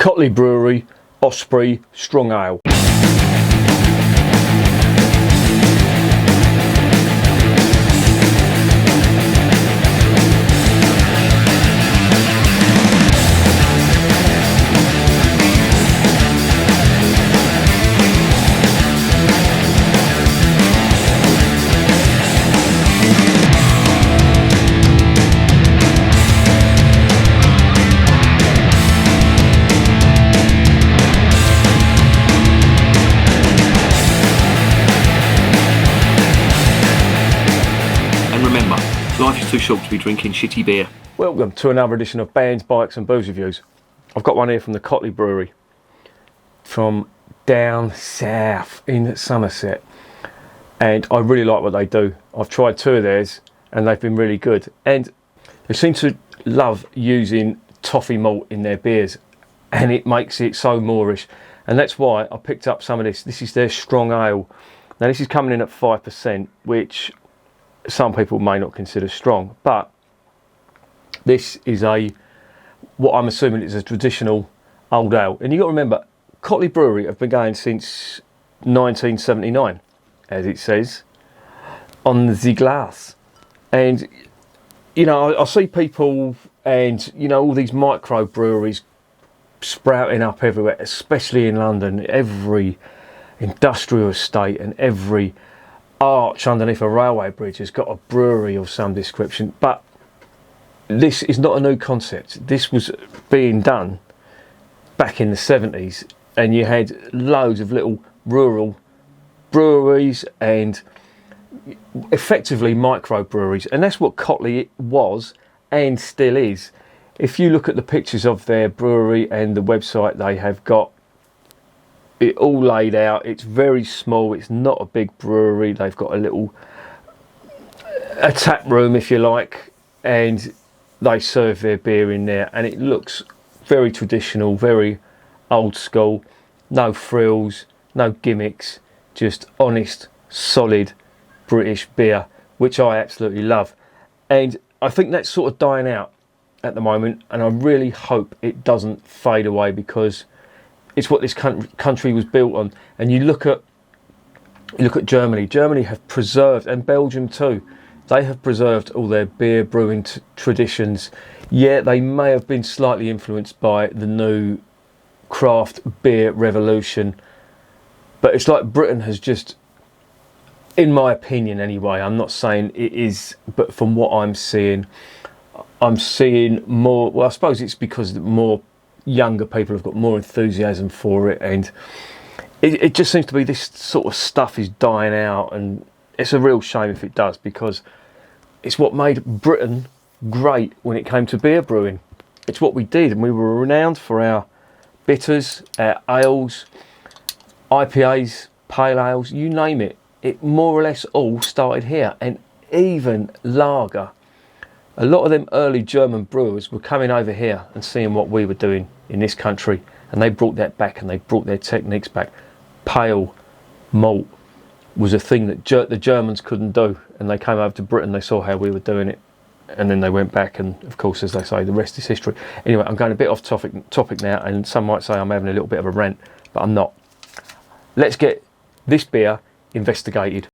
Cotleigh Brewery, Osprey, Strong Ale. Remember, life is too short to be drinking shitty beer. Welcome to another edition of Bands, Bikes and Booze Reviews. I've got one here from the Cotleigh Brewery from down south in Somerset, and I really like what they do. I've tried two of theirs and they've been really good, and they seem to love using toffee malt in their beers, and it makes it so moreish, and that's why I picked up some of this. This is their Strong Ale. Now this is coming in at 5%, which some people may not consider strong, but this is what I'm assuming is a traditional old ale. And you've got to remember, Cotleigh Brewery have been going since 1979, as it says on the glass. And you know, I see people and you know all these micro breweries sprouting up everywhere, especially in London. Every industrial estate and every arch underneath a railway bridge has got a brewery of some description, but this is not a new concept. This was being done back in the 70s, and you had loads of little rural breweries and effectively micro breweries, and that's what Cotleigh was and still is. If you look at the pictures of their brewery and the website, they have got it all laid out. It's very small, it's not a big brewery. They've got a tap room, if you like, and they serve their beer in there, and it looks very traditional, very old school. No frills, no gimmicks, just honest, solid British beer, which I absolutely love. And I think that's sort of dying out at the moment, and I really hope it doesn't fade away, because it's what this country was built on. And you look at Germany. Germany have preserved, and Belgium too. They have preserved all their beer brewing traditions. Yeah, they may have been slightly influenced by the new craft beer revolution, but it's like Britain has just, in my opinion anyway, I'm not saying it is, but from what I'm seeing more. Well, I suppose it's because more younger people have got more enthusiasm for it, and it just seems to be this sort of stuff is dying out, and it's a real shame if it does, because it's what made Britain great when it came to beer brewing. It's what we did, and we were renowned for our bitters, our ales, IPAs, pale ales, you name it. It more or less all started here, and even lager. A lot of them early German brewers were coming over here and seeing what we were doing in this country, and they brought that back, and they brought their techniques back. Pale malt was a thing that the Germans couldn't do, and they came over to Britain, they saw how we were doing it, and then they went back, and of course, as they say, the rest is history. Anyway, I'm going a bit off topic now, and some might say I'm having a little bit of a rant, but I'm not. Let's get this beer investigated.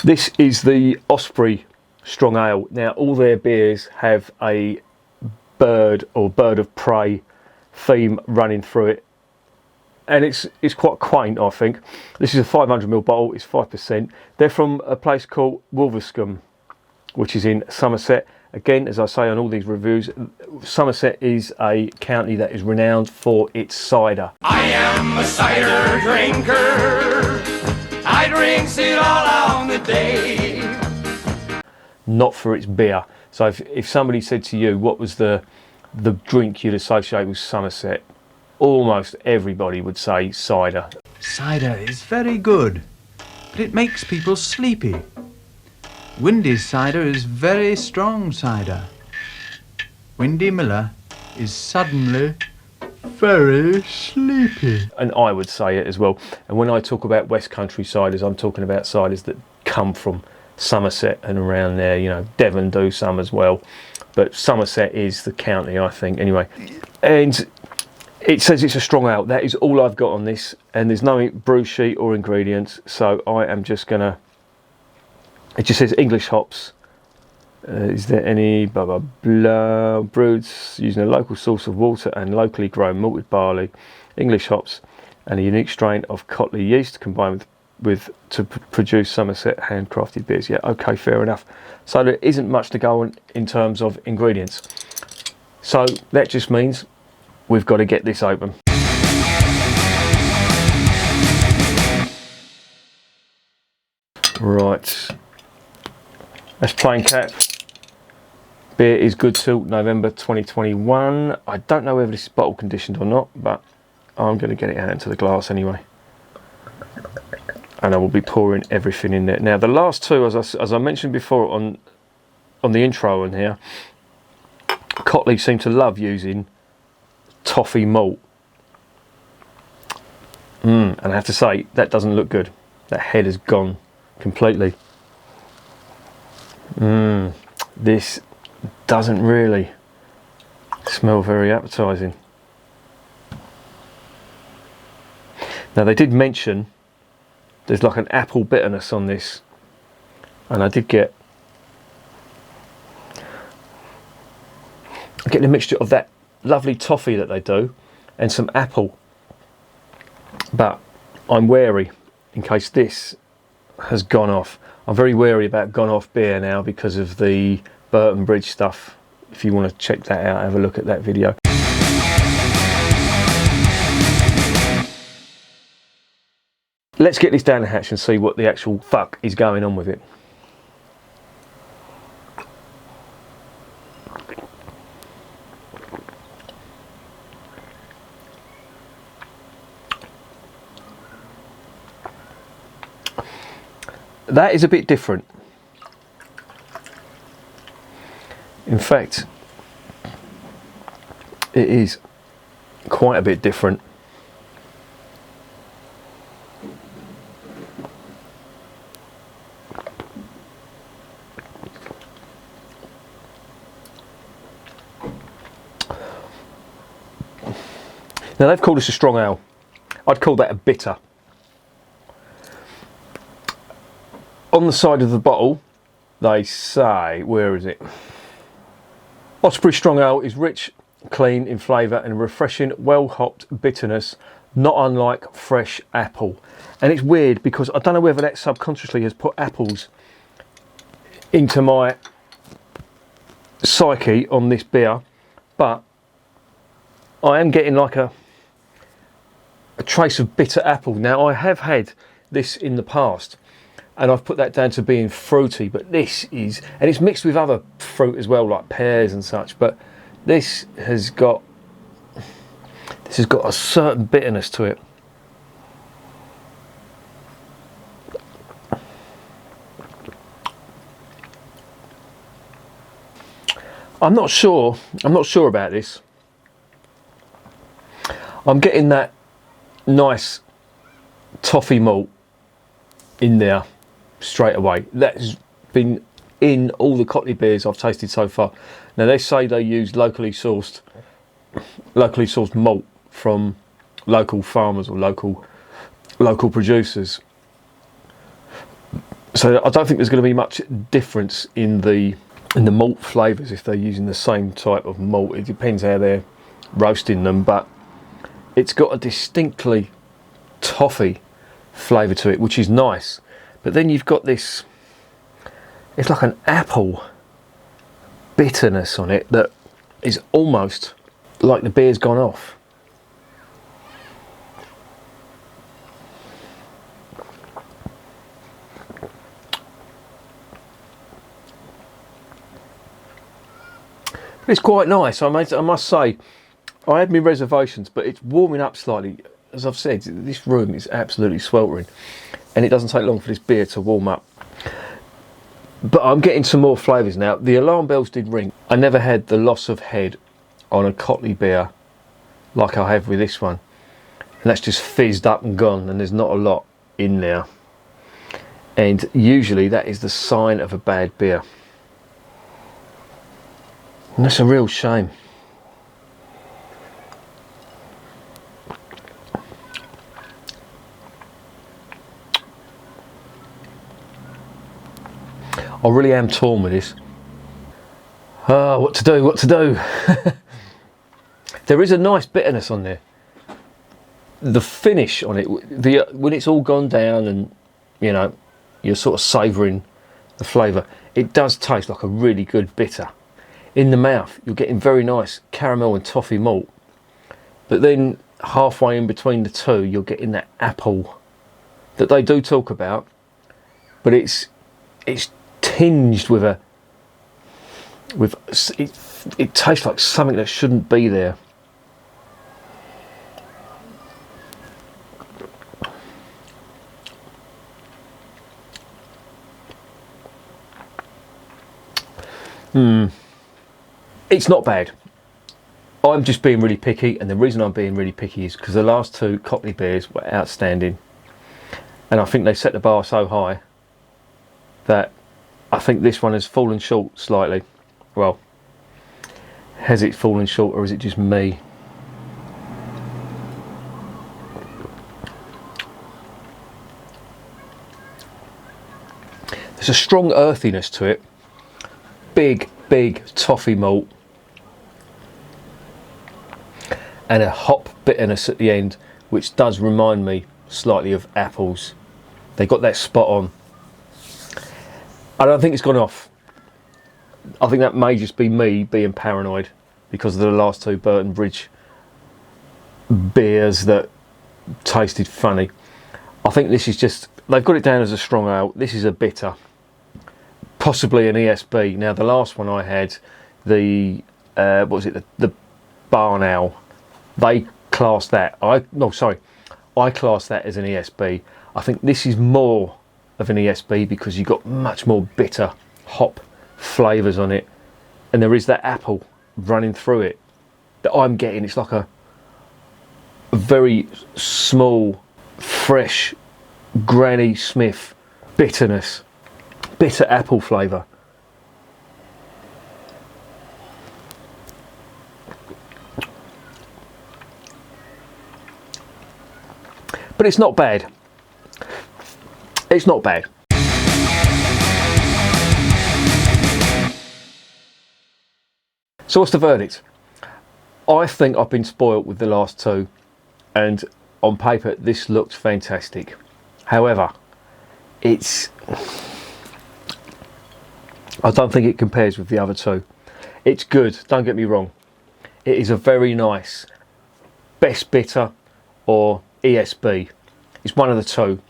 This is the Osprey Strong Ale. Now, all their beers have a bird or bird of prey theme running through it, and it's quite quaint, I think. This is a 500ml bottle, it's 5%. They're from a place called Wolverscombe, which is in Somerset. Again, as I say on all these reviews, Somerset is a county that is renowned for its cider. I am a cider drinker. I drinks it all on the day. Not for its beer. So if somebody said to you what was the drink you'd associate with Somerset, almost everybody would say cider. Cider is very good, but it makes people sleepy. Windy's cider is very strong cider. Windy Miller is suddenly very sleepy. And I would say it as well. And when I talk about West Country ciders, I'm talking about ciders that come from Somerset and around there. You know, Devon do some as well, but Somerset is the county, I think, anyway. And it says it's a strong ale. That is all I've got on this, and there's no brew sheet or ingredients, so I am just gonna, it just says English hops. Is there any blah blah blah, brewed using a local source of water and locally grown malted barley, English hops and a unique strain of Cotleigh yeast combined with to produce Somerset handcrafted beers. Yeah, okay, fair enough. So there isn't much to go on in terms of ingredients, so that just means we've got to get this open. Right, that's plain cap. Beer is good till November 2021. I don't know whether this is bottle conditioned or not, but I'm going to get it out into the glass anyway. And I will be pouring everything in there. Now the last two, as I mentioned before on the intro on here, Cotleigh seem to love using toffee malt. And I have to say, that doesn't look good. That head has gone completely. This doesn't really smell very appetizing. Now they did mention there's like an apple bitterness on this, and I get a mixture of that lovely toffee that they do and some apple, but I'm wary in case this has gone off. I'm very wary about gone off beer now because of the Burton Bridge stuff. If you want to check that out, have a look at that video. Let's get this down the hatch and see what the actual fuck is going on with it. That is a bit different. In fact, it is quite a bit different. Now they've called this a strong ale. I'd call that a bitter. On the side of the bottle, they say, where is it? Osprey strong ale is rich, clean in flavour and refreshing, well-hopped bitterness, not unlike fresh apple. And it's weird because I don't know whether that subconsciously has put apples into my psyche on this beer, but I am getting like a trace of bitter apple. Now I have had this in the past and I've put that down to being fruity, but this is, and it's mixed with other fruit as well, like pears and such, but this has got a certain bitterness to it. I'm not sure about this. I'm getting that nice toffee malt in there straight away. That's been in all the Cotleigh beers I've tasted so far. Now they say they use locally sourced malt from local farmers or local producers. So I don't think there's going to be much difference in the malt flavours if they're using the same type of malt. It depends how they're roasting them, but it's got a distinctly toffee flavour to it, which is nice. But then you've got this, it's like an apple bitterness on it that is almost like the beer's gone off. It's quite nice, I must say. I had my reservations, but it's warming up slightly. As I've said, this room is absolutely sweltering, and it doesn't take long for this beer to warm up. But I'm getting some more flavours now. The alarm bells did ring. I never had the loss of head on a Cotleigh beer like I have with this one. And that's just fizzed up and gone, and there's not a lot in there. And usually that is the sign of a bad beer. And that's a real shame. I really am torn with this. Oh, what to do? There is a nice bitterness on there. The finish on it, when it's all gone down and, you know, you're sort of savouring the flavour, it does taste like a really good bitter. In the mouth, you're getting very nice caramel and toffee malt. But then halfway in between the two, you're getting that apple that they do talk about, but it's tinged with it tastes like something that shouldn't be there. It's not bad. I'm just being really picky, and the reason I'm being really picky is because the last two Cotleigh beers were outstanding, and I think they set the bar so high that I think this one has fallen short slightly. Well, has it fallen short, or is it just me? There's a strong earthiness to it. Big toffee malt. And a hop bitterness at the end, which does remind me slightly of apples. They got that spot on. I don't think it's gone off. I think that may just be me being paranoid because of the last two Burton Bridge beers that tasted funny. I think this is just, they've got it down as a strong ale. This is a bitter, possibly an ESB. Now the last one I had, the the barn ale, they classed that, I classed that as an ESB. I think this is more of an ESB because you've got much more bitter hop flavours on it, and there is that apple running through it that I'm getting. It's like a very small, fresh Granny Smith bitterness, bitter apple flavour. But it's not bad. It's not bad. So what's the verdict? I think I've been spoilt with the last two, and on paper this looked fantastic. However, I don't think it compares with the other two. It's good, don't get me wrong. It is a very nice best bitter or ESB. It's one of the two.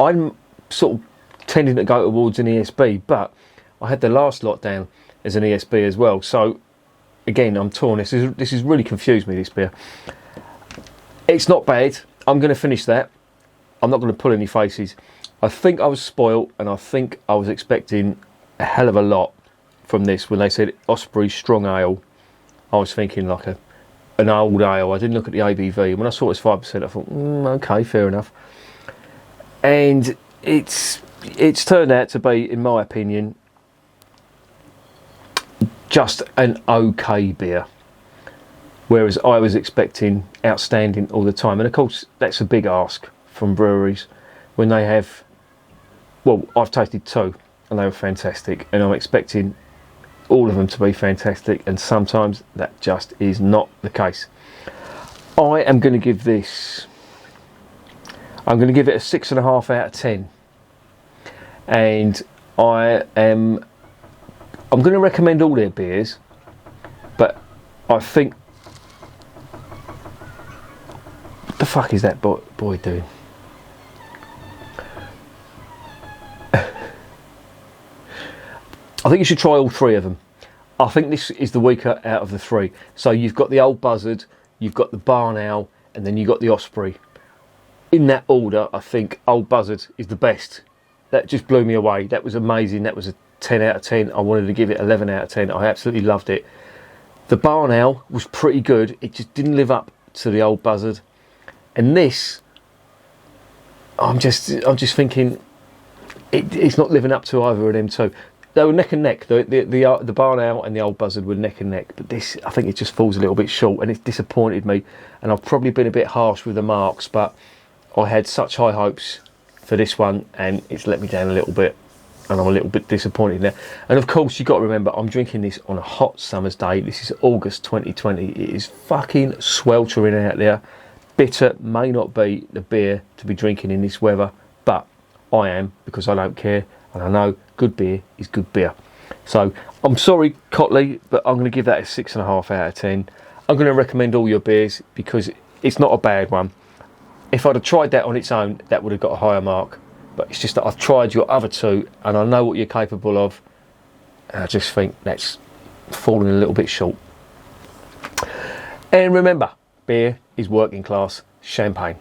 I'm sort of tending to go towards an ESB, but I had the last lot down as an ESB as well. So again, I'm torn. This has really confused me, this beer. It's not bad. I'm going to finish that. I'm not going to pull any faces. I think I was spoilt, and I think I was expecting a hell of a lot from this. When they said Osprey strong ale, I was thinking like an old ale. I didn't look at the ABV. When I saw it was 5%, I thought, okay, fair enough. And it's turned out to be, in my opinion, just an okay beer. Whereas I was expecting outstanding all the time. And of course, that's a big ask from breweries when they have, well, I've tasted two and they were fantastic, and I'm expecting all of them to be fantastic, and sometimes that just is not the case. I am going to give this, I'm going to give it a 6.5 out of 10, and I'm going to recommend all their beers, but I think, what the fuck is that boy doing? I think you should try all three of them. I think this is the weaker out of the three. So you've got the Old Buzzard, you've got the Barn Ale, and then you've got the Osprey. In that order, I think Old Buzzard is the best. That just blew me away. That was amazing. That was a 10 out of 10. I wanted to give it 11 out of 10. I absolutely loved it. The Barn Ale was pretty good. It just didn't live up to the Old Buzzard. And this, I'm just thinking, it's not living up to either of them two. They were neck and neck. The Barn Owl and the Old Buzzard were neck and neck, but this, I think it just falls a little bit short, and it's disappointed me. And I've probably been a bit harsh with the marks, but I had such high hopes for this one, and it's let me down a little bit, and I'm a little bit disappointed now. And of course, you've got to remember, I'm drinking this on a hot summer's day. This is August 2020. It is fucking sweltering out there. Bitter may not be the beer to be drinking in this weather, but I am, because I don't care, and I know good beer is good beer. So I'm sorry, Cotleigh, but I'm going to give that a 6.5 out of 10. I'm going to recommend all your beers because it's not a bad one. If I'd have tried that on its own, that would have got a higher mark. But it's just that I've tried your other two, and I know what you're capable of, and I just think that's falling a little bit short. And remember, beer is working class champagne.